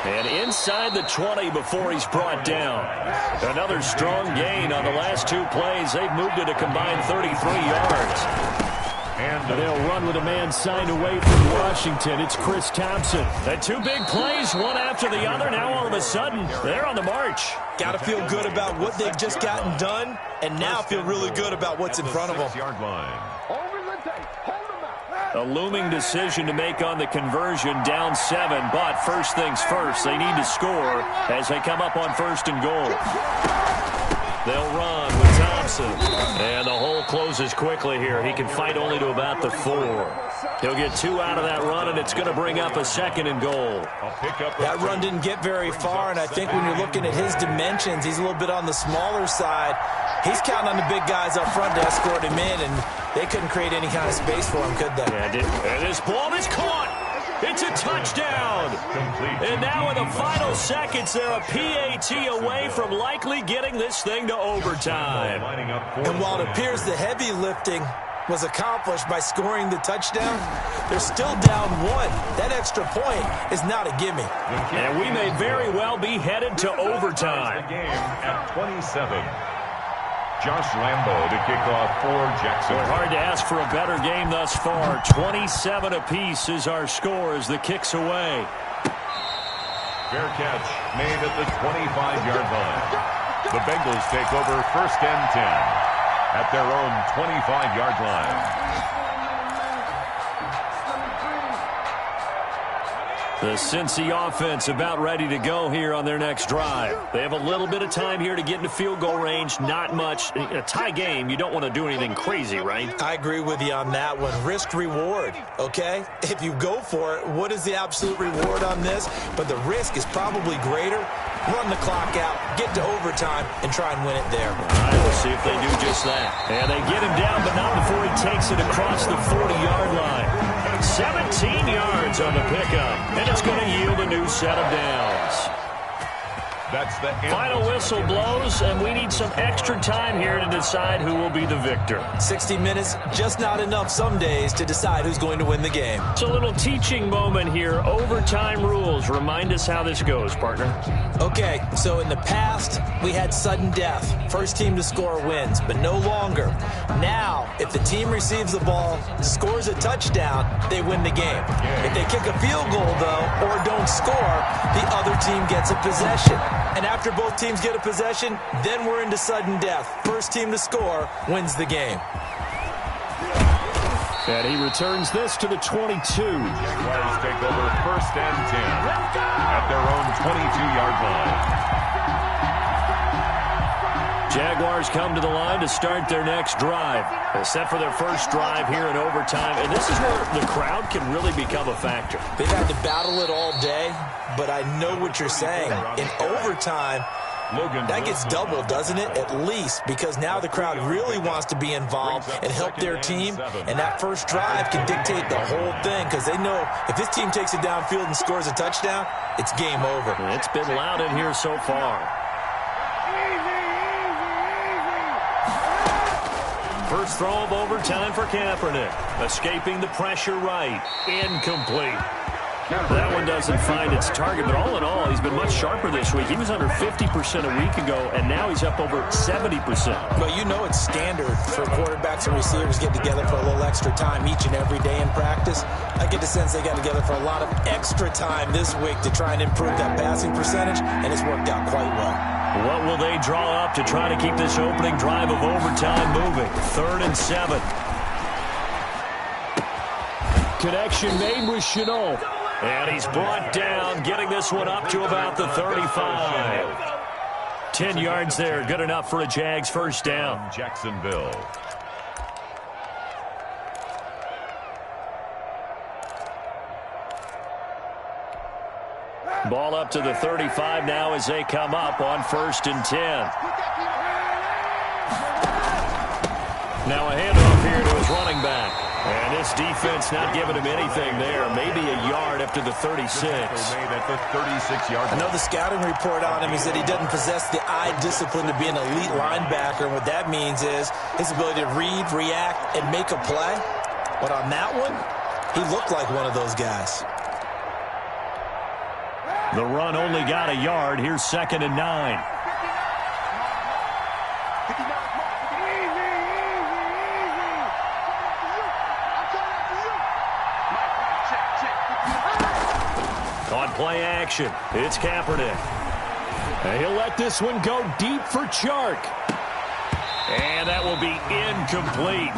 A: And inside the 20 before he's brought down. Another strong gain on the last 2 plays. They've moved it a combined 33 yards. And they'll run with a man signed away from Washington. It's Chris Thompson. The 2 big plays, one after the other. Now all of a sudden, they're on the march.
D: Got to feel good about what they've just gotten done, and now feel really good about what's in front of them.
C: 6-yard line.
A: A looming decision to make on the conversion, down 7. But first things first, they need to score as they come up on 1st and goal. They'll run with Thompson. And the hole closes quickly here. He can fight only to about the 4. He'll get 2 out of that run, and it's going to bring up a 2nd and goal.
D: That run didn't get very far, and I think when you're looking at his dimensions, he's a little bit on the smaller side. He's counting on the big guys up front to escort him in, and they couldn't create any kind of space for him, could they?
A: Yeah, and this ball is caught. It's a touchdown. And now in the final seconds, they're a PAT away from likely getting this thing to overtime.
D: And while it appears the heavy lifting was accomplished by scoring the touchdown, they're still down 1. That extra point is not a gimme.
A: And we may very well be headed to overtime.
C: The game at 27. Josh Lambo to kick off for Jacksonville.
A: Hard to ask for a better game thus far. 27 apiece is our score as the kick's away.
C: Fair catch made at the 25-yard line. The Bengals take over 1st and 10 at their own 25-yard line.
A: The Cincy offense about ready to go here on their next drive. They have a little bit of time here to get into field goal range. Not much. In a tie game, you don't want to do anything crazy, right?
D: I agree with you on that one. Risk reward, okay? If you go for it, what is the absolute reward on this? But the risk is probably greater. Run the clock out, get to overtime, and try and win it there.
A: All right, we'll see if they do just that. And they get him down, but not before he takes it across the 40-yard line. 17 yards on the pickup, and it's going to yield a new set of downs.
C: That's the
A: final whistle blows, and we need some extra time here to decide who will be the victor.
D: 60 minutes, just not enough some days to decide who's going to win the game.
A: It's a little teaching moment here. Overtime rules. Remind us how this goes, partner.
D: Okay, so in the past, we had sudden death. First team to score wins, but no longer. Now, if the team receives the ball, scores a touchdown, they win the game. If they kick a field goal, though, or don't score, the other team gets a possession. And after both teams get a possession, then we're into sudden death. First team to score wins the game.
A: And he returns this to the 22.
C: Jaguars take over 1st and 10 at their own 22-yard line.
A: Jaguars come to the line to start their next drive. They're set for their first drive here in overtime, and this is where the crowd can really become a factor.
D: They've had to battle it all day, but I know what you're saying. In overtime, that gets doubled, doesn't it? At least, because now the crowd really wants to be involved and help their team, and that first drive can dictate the whole thing, because they know if this team takes it downfield and scores a touchdown, it's game over.
A: It's been loud in here so far. First throw of overtime for Kaepernick. Escaping the pressure right. Incomplete. That one doesn't find its target, but all in all, he's been much sharper this week. He was under 50% a week ago, and now he's up over 70%.
D: Well, you know it's standard for quarterbacks and receivers to get together for a little extra time each and every day in practice. I get the sense they got together for a lot of extra time this week to try and improve that passing percentage, and it's worked out quite well.
A: What will they draw up to try to keep this opening drive of overtime moving? 3rd and 7. Connection made with Chenault. And he's brought down, getting this one up to about the 35. 10 yards there, good enough for a Jags first down.
C: Jacksonville.
A: Ball up to the 35 now as they come up on 1st and 10. Now a handoff here to his running back. And this defense not giving him anything there. Maybe a yard up to the 36.
C: Made at the 36-yard line.
D: I know the scouting report on him is that he doesn't possess the eye discipline to be an elite linebacker. And what that means is his ability to read, react, and make a play. But on that one, he looked like one of those guys.
A: The run only got a yard. Here's 2nd and 9. On play action, it's Kaepernick. And he'll let this one go deep for Chark. And that will be incomplete.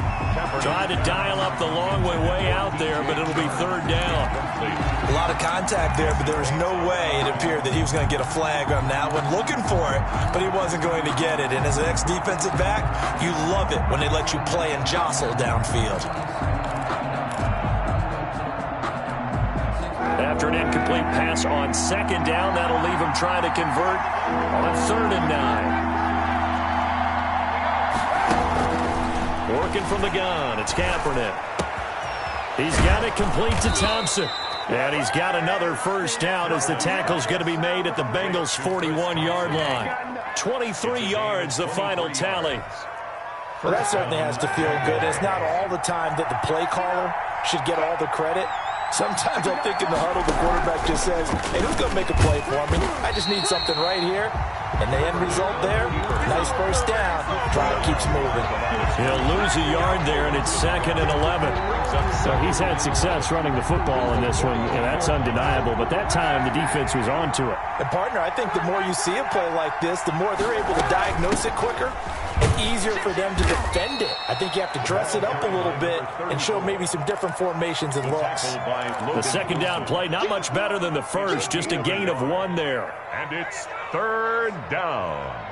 A: Tried to dial up the long way out there, but it'll be 3rd down.
D: A lot of contact there, but there was no way it appeared that he was going to get a flag on that one. Looking for it, but he wasn't going to get it. And as an ex-defensive back, you love it when they let you play and jostle downfield.
A: After an incomplete pass on 2nd down, that'll leave him trying to convert on 3rd and 9. Working from the gun, it's Kaepernick. He's got it complete to Thompson. And he's got another first down as the tackle's going to be made at the Bengals' 41-yard line. 23 yards, the final tally.
E: Well, that certainly has to feel good. It's not all the time that the play caller should get all the credit. Sometimes I think in the huddle, the quarterback just says, hey, who's going to make a play for me? I just need something right here. And the end result there, nice first down. Drive keeps moving.
A: He'll lose a yard there, and it's 2nd and 11. So he's had success running the football in this one, and that's undeniable. But that time, the defense was on to it.
E: And, partner, I think the more you see a play like this, the more they're able to diagnose it quicker. and easier for them to defend it. I think you have to dress it up a little bit and show maybe some different formations and looks.
A: The second down play, not much better than the first, just a gain of 1 there.
C: And it's third down.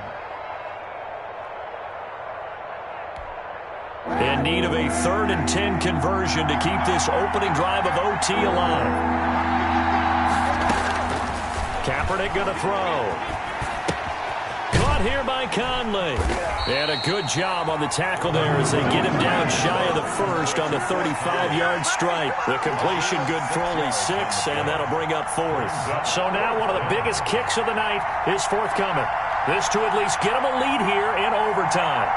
A: In need of a 3rd and 10 conversion to keep this opening drive of OT alive. Kaepernick going to throw. Caught here by Conley. And a good job on the tackle there as they get him down shy of the first on the 35-yard strike. The completion good for only 6, and that'll bring up 4th. So now one of the biggest kicks of the night is forthcoming. This to at least get them a lead here in overtime.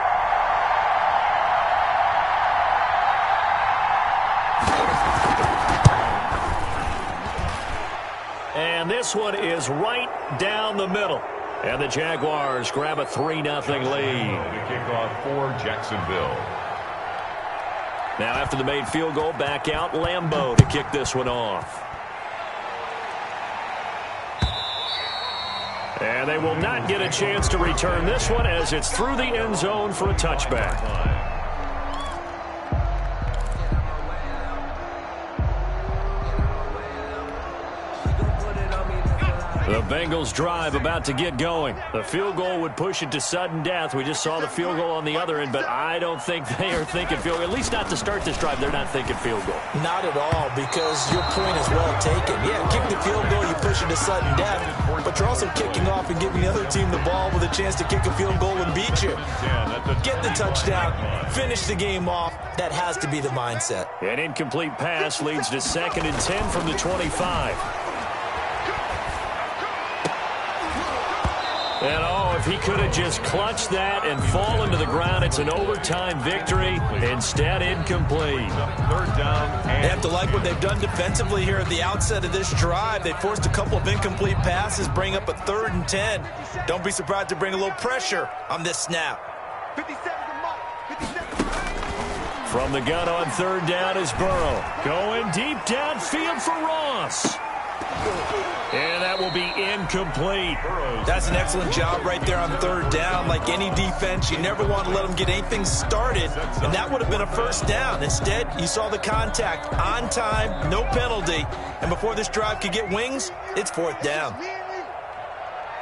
A: And this one is right down the middle. And the Jaguars grab a 3-0 lead.
C: The kickoff for Jacksonville.
A: Now after the made field goal, back out Lambeau to kick this one off. And they will not get a chance to return this one as it's through the end zone for a touchback. The Bengals drive about to get going. The field goal would push it to sudden death. We just saw the field goal on the other end, but I don't think they are thinking field goal. At least not to start this drive. They're not thinking field goal.
E: Not at all, because your point is well taken. Yeah, kick the field goal, you push it to sudden death, but you're also kicking off and giving the other team the ball with a chance to kick a field goal and beat you. Get the touchdown, finish the game off. That has to be the mindset.
A: An incomplete pass leads to 2nd and 10 from the 25. And, oh, if he could have just clutched that and fallen to the ground, it's an overtime victory. Instead, incomplete.
C: Third down.
E: They have to like what they've done defensively here at the outset of this drive. They forced a couple of incomplete passes, bring up a 3rd and 10. Don't be surprised to bring a little pressure on this snap.
B: 57 mark. 57.
A: From the gun on 3rd down is Burrow. Going deep downfield for Ross. And that will be incomplete.
E: That's an excellent job right there on 3rd down. Like any defense, you never want to let them get anything started, and that would have been a 1st down. Instead, you saw the contact on time, no penalty, and before this drive could get wings, it's 4th down.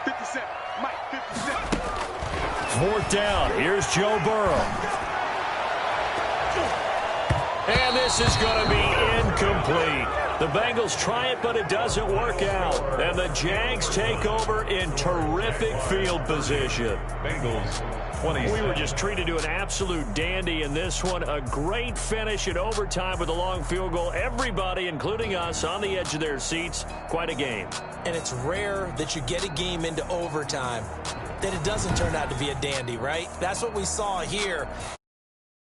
B: 57. Mike, 57.
A: 4th down. Here's Joe Burrow. And this is going to be incomplete. The Bengals try it, but it doesn't work out. And the Jags take over in terrific field position.
C: Bengals 20.
A: We were just treated to an absolute dandy in this one. A great finish in overtime with a long field goal. Everybody, including us, on the edge of their seats. Quite a game.
D: And it's rare that you get a game into overtime that it doesn't turn out to be a dandy, right? That's what we saw here.